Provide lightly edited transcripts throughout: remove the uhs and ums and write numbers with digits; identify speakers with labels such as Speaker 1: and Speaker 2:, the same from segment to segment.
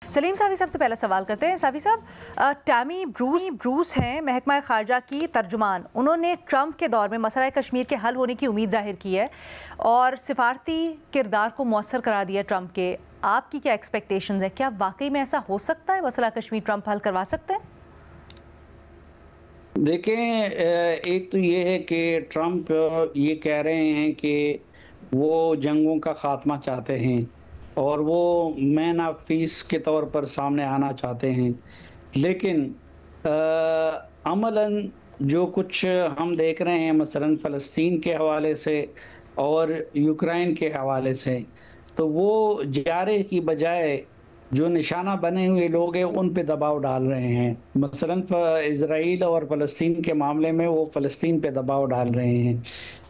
Speaker 1: सलीम साफ़ी साहब से पहला सवाल करते हैं। साफ़ी साहब, टैमी ब्रूस हैं महकमा ख़ारजा की तर्जुमान, उन्होंने ट्रंप के दौर में मसला कश्मीर के हल होने की उम्मीद जाहिर की है और सिफारती किरदार को मौसर करा दिया ट्रंप के। आपकी क्या एक्सपेक्टेशंस है? क्या वाकई में ऐसा हो सकता है, मसला कश्मीर ट्रंप हल करवा सकते हैं?
Speaker 2: देखें, एक तो ये है कि ट्रंप ये कह रहे हैं कि वो जंगों का खात्मा चाहते हैं और वो मैन ऑफ पीस के तौर पर सामने आना चाहते हैं, लेकिन अमलन जो कुछ हम देख रहे हैं मसलन फ़लस्तीन के हवाले से और यूक्रेन के हवाले से, तो वो जारे की बजाय जो निशाना बने हुए लोग हैं उन पे दबाव डाल रहे हैं। मसलन इज़राइल और फ़लस्तीन के मामले में वो फ़लस्तीन पे दबाव डाल रहे हैं।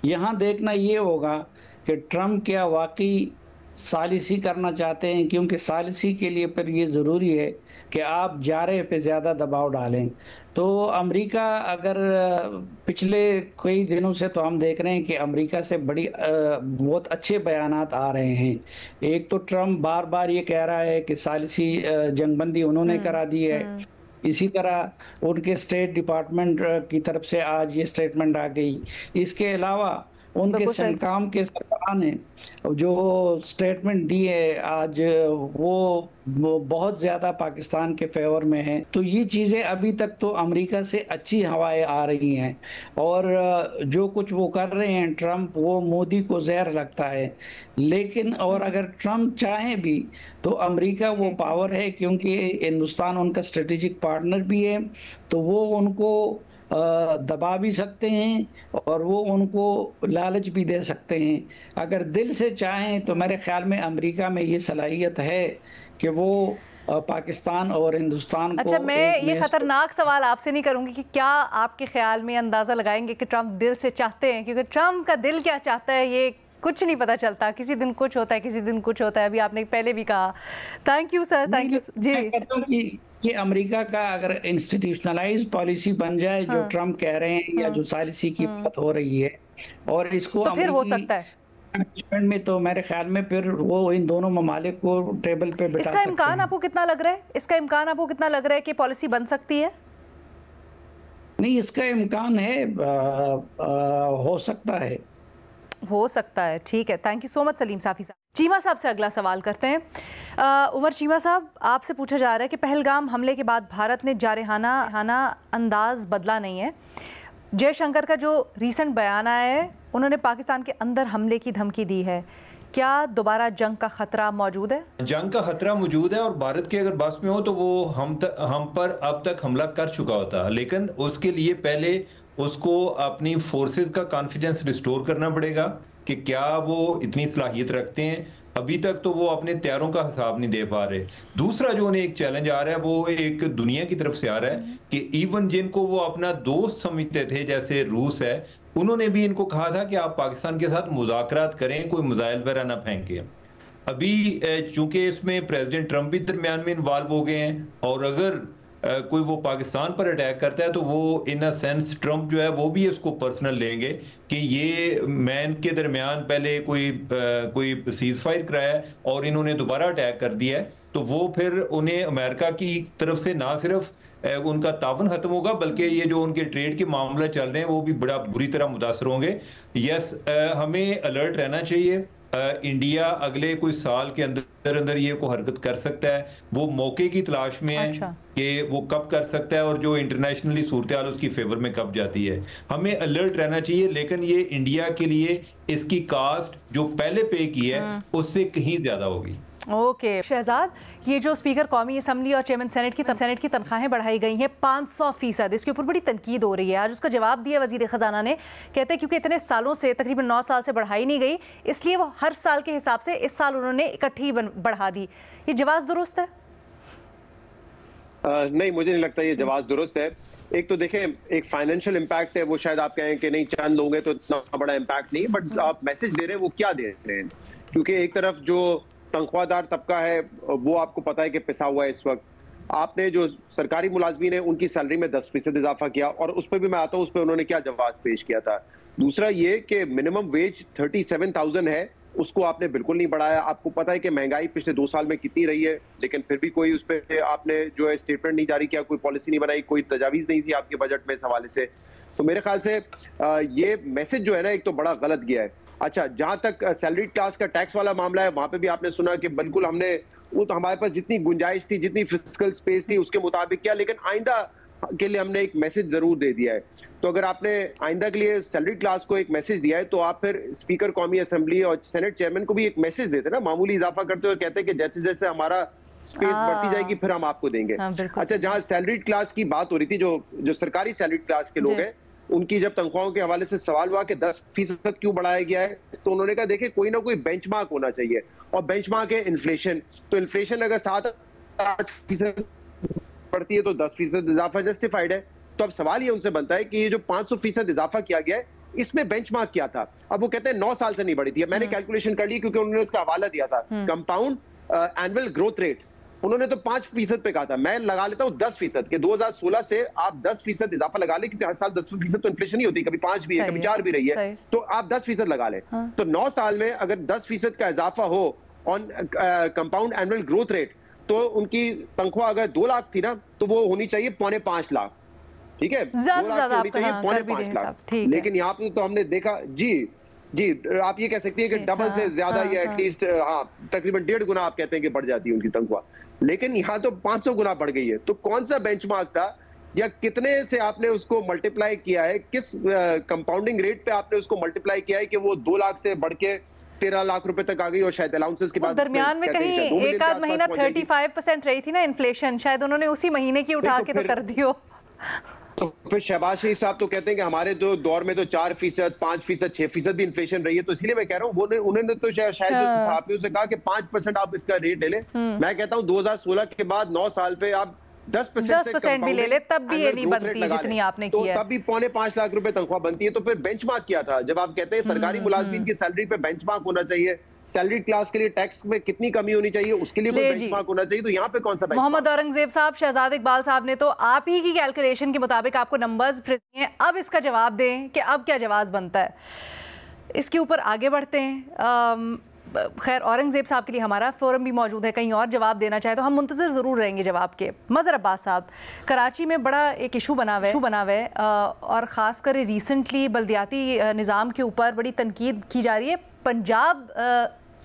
Speaker 2: यहाँ देखना ये होगा कि ट्रंप क्या वाकई सालिसी करना चाहते हैं, क्योंकि सालिसी के लिए फिर ये ज़रूरी है कि आप जारे पे ज़्यादा दबाव डालें। तो अमेरिका अगर पिछले कई दिनों से तो हम देख रहे हैं कि अमेरिका से बहुत अच्छे बयानात आ रहे हैं। एक तो ट्रंप बार बार ये कह रहा है कि सालिसी जंगबंदी उन्होंने करा दी है। इसी तरह उनके स्टेट डिपार्टमेंट की तरफ से आज ये स्टेटमेंट आ गई। इसके अलावा उनके सेंटकॉम के सरबराह ने जो स्टेटमेंट दी है आज, वो बहुत ज़्यादा पाकिस्तान के फेवर में है। तो ये चीज़ें अभी तक तो अमेरिका से अच्छी हवाएं आ रही हैं और जो कुछ वो कर रहे हैं ट्रंप, वो मोदी को जहर लगता है। लेकिन और अगर ट्रंप चाहे भी तो अमेरिका वो पावर है, क्योंकि हिंदुस्तान उनका स्ट्रेटेजिक पार्टनर भी है, तो वो उनको दबा भी सकते हैं और वो उनको लालच भी दे सकते हैं। अगर दिल से चाहें तो मेरे ख्याल में अमेरिका में ये सलाहियत है कि वो पाकिस्तान और हिंदुस्तान
Speaker 1: अच्छा,
Speaker 2: को
Speaker 1: मैं ये खतरनाक सवाल आपसे नहीं करूंगी कि क्या आपके ख्याल में अंदाज़ा लगाएंगे कि ट्रंप दिल से चाहते हैं, क्योंकि ट्रंप का दिल क्या चाहता है ये कुछ नहीं पता चलता। किसी दिन कुछ होता है, किसी दिन कुछ होता है। अभी आपने पहले भी कहा। Thank you sir, thank you जी।
Speaker 2: कि अमेरिका का अगर इंस्टीट्यूशनलाइज पॉलिसी बन जाए, जो ट्रंप कह रहे हैं या जो सालिसी की बात हो रही है, और इसको
Speaker 1: तो फिर हो सकता है
Speaker 2: में, तो मेरे ख्याल में फिर वो इन दोनों ममालिक को टेबल पे बिठा सकते हैं।
Speaker 1: इसका इम्कान आपको कितना लग रहा है? इसका इम्कान आपको कितना लग रहा है कि पॉलिसी बन सकती है?
Speaker 2: नहीं, इसका इम्कान है, हो सकता है।
Speaker 1: हो सकता है, ठीक है। Thank you so much Salim Safi साहब। चीमा साहब से अगला सवाल करते हैं। उमर चीमा साहब, आपसे पूछा जा रहा है कि पहलगाम हमले के बाद भारत ने जारहाना अंदाज बदला नहीं है। जयशंकर का जो रीसेंट बयान आया है, उन्होंने पाकिस्तान के अंदर हमले की धमकी दी है। क्या दोबारा जंग का खतरा मौजूद है?
Speaker 3: जंग का खतरा मौजूद है, और भारत की अगर बस में हो तो वो हम पर अब तक हमला कर चुका होता, लेकिन उसके लिए पहले उसको अपनी फोर्सेस का कॉन्फिडेंस रिस्टोर करना पड़ेगा कि क्या वो इतनी सलाहियत रखते हैं। अभी तक तो वो अपने तैयारों का हिसाब नहीं दे पा रहे। दूसरा जो उन्हें एक चैलेंज आ रहा है, वो एक दुनिया की तरफ से आ रहा है कि इवन जिनको वो अपना दोस्त समझते थे, जैसे रूस है, उन्होंने भी इनको कहा था कि आप पाकिस्तान के साथ मुज़ाकरात करें, कोई मिसाइल वगैरह ना फेंके। अभी चूंकि इसमें प्रेसिडेंट ट्रंप भी दरमियान में इन्वॉल्व हो गए हैं, और अगर कोई वो पाकिस्तान पर अटैक करता है तो वो इन अ सेंस ट्रंप जो है वो भी इसको पर्सनल लेंगे कि ये मैन के दरमियान पहले कोई सीज फायर कराया और इन्होंने दोबारा अटैक कर दिया है, तो वो फिर उन्हें अमेरिका की तरफ से ना सिर्फ उनका तावन खत्म होगा, बल्कि ये जो उनके ट्रेड के मामले चल रहे हैं वो भी बड़ा बुरी तरह मुतासर होंगे। यस, हमें अलर्ट रहना चाहिए। इंडिया अगले कोई साल के अंदर अंदर ये को हरकत कर सकता है। वो मौके की तलाश में है कि वो कब कर सकता है और जो इंटरनेशनली सूरत हाल उसकी फेवर में कब जाती है। हमें अलर्ट रहना चाहिए, लेकिन ये इंडिया के लिए इसकी कास्ट जो पहले पे की है उससे कहीं ज्यादा होगी।
Speaker 1: ओके शहजाद, ये जो स्पीकर कौमी असम्बली और चेयरमैन सेनेट की तनख्वाहें बढ़ाई गई हैं 500%, इसके ऊपर बड़ी तनकीद हो रही है। आज उसका जवाब दिया वजीर खजाना ने, कहते हैं क्योंकि इतने सालों से, तकरीबन 9 साल से बढ़ाई नहीं गई, इसलिए वो हर साल के हिसाब से इस साल उन्होंने इकट्ठी बढ़ा दी। ये जवाब दुरुस्त है?
Speaker 4: नहीं, मुझे नहीं लगता ये जवाब दुरुस्त है। एक तो देखें, एक फाइनेंशियल इम्पैक्ट है, वो शायद आप कहें कि नहीं चंद लोग हैं तो इतना बड़ा इम्पैक्ट नहीं, बट आप मैसेज दे रहे हैं, वो क्या दे रहे हैं? क्योंकि एक तरफ जो तनख्वाहदार तबका है वो आपको पता है कि पिसा हुआ है इस वक्त। आपने जो सरकारी मुलाजमीन है उनकी सैलरी में 10% इजाफा किया, और उस पर भी मैं आता हूँ, उस पर उन्होंने क्या जवाब पेश किया था। दूसरा ये कि मिनिमम वेज 37,000 है उसको आपने बिल्कुल नहीं बढ़ाया। आपको पता है कि महंगाई पिछले 2 साल में कितनी रही है, लेकिन फिर भी कोई उस पर आपने जो है स्टेटमेंट नहीं जारी किया, कोई पॉलिसी नहीं बनाई, कोई तजावीज नहीं थी आपके बजट में इस हवाले से। तो मेरे ख्याल से ये मैसेज जो है ना, एक तो बड़ा गलत गया है। अच्छा, जहां तक सैलरीड क्लास का टैक्स वाला मामला है, वहां पे भी आपने सुना कि बिल्कुल हमने वो तो हमारे पास जितनी गुंजाइश थी, जितनी फिस्कल स्पेस थी उसके मुताबिक किया, लेकिन आइंदा के लिए हमने एक मैसेज जरूर दे दिया है। तो अगर आपने आइंदा के लिए सैलरीड क्लास को एक मैसेज दिया है, तो आप फिर स्पीकर कौमी असेंबली और सेनेट चेयरमैन को भी एक मैसेज देते ना, मामूली इजाफा करते हुए कहते हैं कि जैसे जैसे हमारा स्पेस बढ़ती जाएगी फिर हम आपको देंगे। अच्छा, जहां सैलरीड क्लास की बात हो रही थी, जो सरकारी सैलरीड क्लास के लोग हैं, उनकी जब तनख्वाहों के हवाले से सवाल हुआ कि 10% क्यों बढ़ाया गया है, तो उन्होंने कहा देखिए कोई ना कोई बेंचमार्क होना चाहिए, और बेंचमार्क है इन्फ्लेशन। तो इन्फ्लेशन अगर 7-8% बढ़ती है तो 10% इजाफा जस्टिफाइड है। तो अब सवाल ये उनसे बनता है कि ये जो 500% इजाफा किया गया है, इसमें बेंचमार्क क्या था? अब वो कहते हैं 9 साल से नहीं बढ़ी थी। मैंने कैलकुलेशन कर ली क्योंकि उन्होंने उसका हवाला दिया था, कंपाउंड एनुअल ग्रोथ रेट, उन्होंने तो 5% पे कहा था। मैं लगा लेता हूँ 10% के 2016 से आप 10% इजाफा लगा ले, क्योंकि हर साल 10% तो इन्फ्लेशन ही होती है, कभी 5 भी है, कभी 4 भी रही है, तो आप 10% लगा ले। तो 9 साल में अगर 10% का इजाफा हो on compound annual growth rate, तो उनकी तनख्वाह अगर 2 लाख थी ना, तो वो होनी चाहिए 4.5 लाख। ठीक है, 2 लाख होनी चाहिए 4.5 लाख। लेकिन यहाँ पे तो हमने देखा जी आप ये कह सकती है कि डबल से ज्यादा या एटलीस्ट तकरीबन 1.5 गुना आप कहते हैं कि बढ़ जाती है उनकी तनख्वाह, लेकिन यहाँ तो 500 गुना बढ़ गई है। तो कौन सा बेंचमार्क था, या कितने से आपने उसको मल्टीप्लाई किया है, किस कंपाउंडिंग रेट पे आपने उसको मल्टीप्लाई किया है कि वो 2 लाख से बढ़ के 13 लाख रुपए तक आ गई, और शायद अलाउंसेस के बाद
Speaker 1: दरमियान में कहीं एक आध महीना 35% रही थी ना इन्फ्लेशन, शायद उन्होंने उसी महीने की उठा के तो कर दी हो।
Speaker 4: तो फिर शहबाज शरीफ साहब तो कहते हैं कि हमारे जो दौर में तो 4%, 5%, 6% भी इन्फ्लेशन रही है। तो इसलिए मैं कह रहा हूँ उन्होंने तो शायद सहाफियों से कहा कि 5% आप इसका रेट ले लें। मैं कहता हूँ 2016 के बाद 9 साल पे आप 10%
Speaker 1: भी ले ले, तब भी ये नहीं बनती जितनी आपने
Speaker 4: तो
Speaker 1: किया,
Speaker 4: तब भी 4.5 लाख रुपए तनख्वाह बनती है। तो फिर बेंचमार्क क्या था? जब आप कहते हैं सरकारी मुलाजमीन की सैलरी पे बेंचमार्क होना चाहिए, सैलरी क्लास के लिए टैक्स में कितनी कमी होनी चाहिए, उसके लिए कोई बेंचमार्क होना चाहिए, तो यहाँ पे कौन सा बेंचमार्क?
Speaker 1: मोहम्मद औरंगजेब साहब, शहजाद इकबाल साहब ने तो आप ही की कैलकुलेशन के मुताबिक आपको नंबर्स भेजे हैं, अब इसका जवाब दें कि अब क्या जवाब बनता है। इसके ऊपर आगे बढ़ते हैं। खैर, औरंगजेब साहब के लिए हमारा फोरम भी मौजूद है, कहीं और जवाब देना चाहे तो हम मुंतज़िर ज़रूर रहेंगे जवाब के। मज़हर अब्बास साहब, कराची में बड़ा एक इशू बना हुआ है और ख़ासकर रिसेंटली बल्दियाती निज़ाम के ऊपर बड़ी तनकीद की जा रही है पंजाब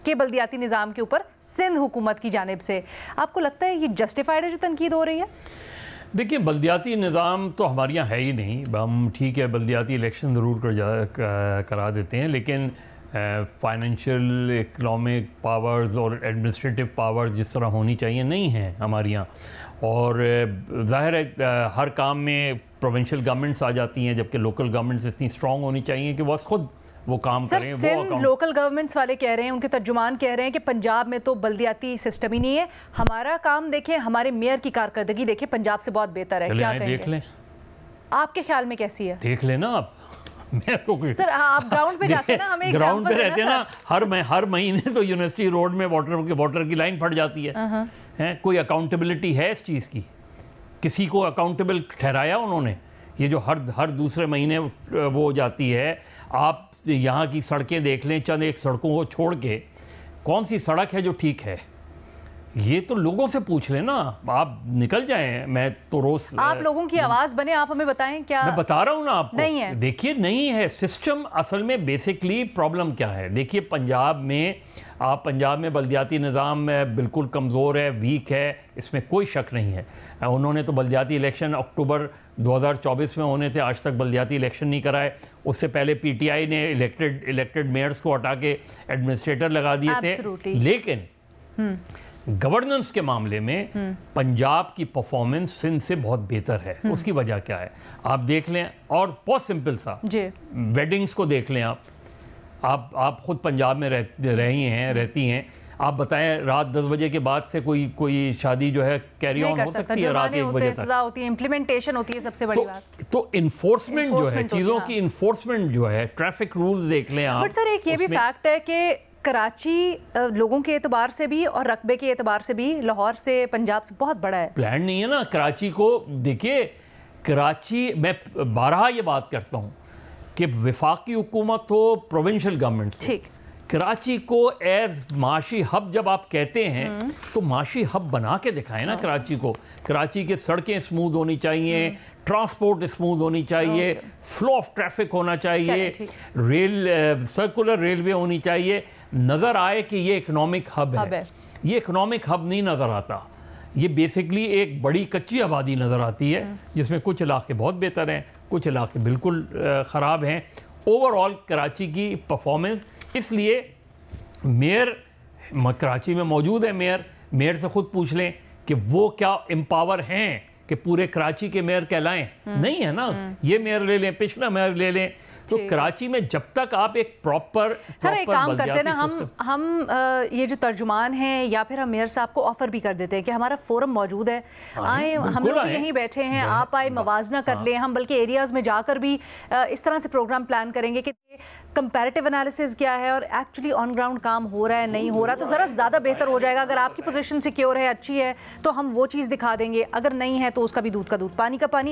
Speaker 1: के बल्दियाती निज़ाम के ऊपर सिंध हुकूमत की जानिब से। आपको लगता है ये जस्टिफाइड है जो तनकीद हो रही है?
Speaker 5: देखिए, बल्दियाती निज़ाम तो हमारे यहाँ है ही नहीं। हम ठीक है बल्दियाती इलेक्शन ज़रूर करा देते हैं, लेकिन फाइनेंशियल, इकनॉमिक पावर्स और एडमिनिस्ट्रेटिव पावर्स जिस तरह होनी चाहिए नहीं हैं हमारे यहाँ। और ज़ाहिर है हर काम में प्रोविंशियल गवर्नमेंट्स आ जाती हैं, जबकि लोकल गवर्नमेंट्स इतनी स्ट्रॉन्ग होनी चाहिए कि बस खुद वो काम करें।
Speaker 1: वो लोकल गवर्नमेंट्स वाले कह रहे हैं, उनके तर्जुमान कह रहे हैं कि पंजाब में तो बल्दियाती सिस्टम ही नहीं है, हमारा काम देखें, हमारे मेयर की कारकर्दगी देखें, पंजाब से बहुत बेहतर है। क्या कहेंगे?
Speaker 5: देख लें,
Speaker 1: आपके ख्याल में कैसी है?
Speaker 5: देख लेना आप।
Speaker 1: सर, आप ग्राउंड पे जाते हैं ना, हमें
Speaker 5: ग्राउंड पे रहते हैं ना, हर महीने तो यूनिवर्सिटी रोड में वाटर की लाइन फट जाती है। कोई अकाउंटेबिलिटी है इस चीज़ की? किसी को अकाउंटेबल ठहराया उन्होंने? ये जो हर दूसरे महीने वो हो जाती है। आप यहाँ की सड़कें देख लें, चंद एक सड़कों को छोड़ के कौन सी सड़क है जो ठीक है, ये तो लोगों से पूछ लेना। आप निकल जाएं, मैं तो रोज
Speaker 1: आप लोगों की आवाज़ बने, आप हमें बताएं क्या?
Speaker 5: मैं बता रहा हूँ ना आपको।
Speaker 1: नहीं है,
Speaker 5: देखिए नहीं है सिस्टम। असल में बेसिकली प्रॉब्लम क्या है, देखिए पंजाब में बल्दियाती निज़ाम बिल्कुल कमज़ोर है, वीक है, इसमें कोई शक नहीं है। उन्होंने तो बल्दियाती इलेक्शन अक्टूबर 2024 में होने थे, आज तक बल्दियाती इलेक्शन नहीं कराए। उससे पहले पीटीआई ने इलेक्टेड मेयर्स को हटा के एडमिनिस्ट्रेटर लगा दिए थे। लेकिन गवर्नेंस के मामले में पंजाब की परफॉर्मेंस सिंध से बहुत बेहतर है। उसकी वजह क्या है आप देख लें, और बहुत सिंपल सा, वेडिंग्स को देख लें। आप खुद पंजाब में रहती हैं, आप बताएं रात 10 बजे के बाद से कोई शादी जो है कैरी ऑन हो सकती है रात 1 बजे तक?
Speaker 1: होती है, इम्प्लीमेंटेशन होती है सबसे बड़ी बात।
Speaker 5: तो इन्फोर्समेंट जो है, चीज़ों की इन्फोर्समेंट जो है, ट्रैफिक रूल्स देख लें आप।
Speaker 1: बट सर, एक ये भी फैक्ट है कि कराची लोगों के एतबार से भी और रकबे के एतबार से भी लाहौर से, पंजाब से बहुत बड़ा है।
Speaker 5: प्लान नहीं है ना कराची को। देखिए कराची, मैं बारहा ये बात करता हूँ कि वफाकी हुकूमत हो, प्रोविंशियल गवर्नमेंट,
Speaker 1: ठीक,
Speaker 5: कराची को एज माशी हब जब आप कहते हैं तो माशी हब बना के दिखाएं ना कराची को। कराची की सड़कें स्मूथ होनी चाहिए, ट्रांसपोर्ट स्मूथ होनी चाहिए, फ्लो ऑफ ट्रैफिक होना चाहिए, रेल सर्कुलर रेलवे होनी चाहिए, नज़र आए कि ये इकोनॉमिक हब है। ये इकोनॉमिक हब नहीं नज़र आता, ये बेसिकली एक बड़ी कच्ची आबादी नज़र आती है जिसमें कुछ इलाके बहुत बेहतर हैं, कुछ इलाके बिल्कुल ख़राब हैं। ओवरऑल कराची की परफॉर्मेंस, इसलिए मेयर कराची में मौजूद है, मेयर से ख़ुद पूछ लें कि वो क्या एम्पावर हैं कि पूरे कराची के मेयर कहलाएं। नहीं है ना, ये मेयर ले लें, पिछला मेयर ले लें। तो कराची में जब तक आप एक प्रॉपर
Speaker 1: सर एक काम करते हैं ना, हम ये जो तर्जुमान हैं या फिर हम मेयर साहब को ऑफर भी कर देते हैं कि हमारा फोरम मौजूद है, आए, हम लोग यहीं बैठे हैं, आप आए, मवाजना कर लें। हम बल्कि एरियाज़ में जाकर भी इस तरह से प्रोग्राम प्लान करेंगे कि कंपैरेटिव एनालिसिस क्या है और एक्चुअली ऑन ग्राउंड काम हो रहा है नहीं हो रहा, तो ज़रा ज़्यादा बेहतर हो जाएगा। अगर आपकी पोजीशन सिक्योर है, अच्छी है, तो हम वो चीज़ दिखा देंगे, अगर नहीं है तो उसका भी दूध का दूध पानी का पानी।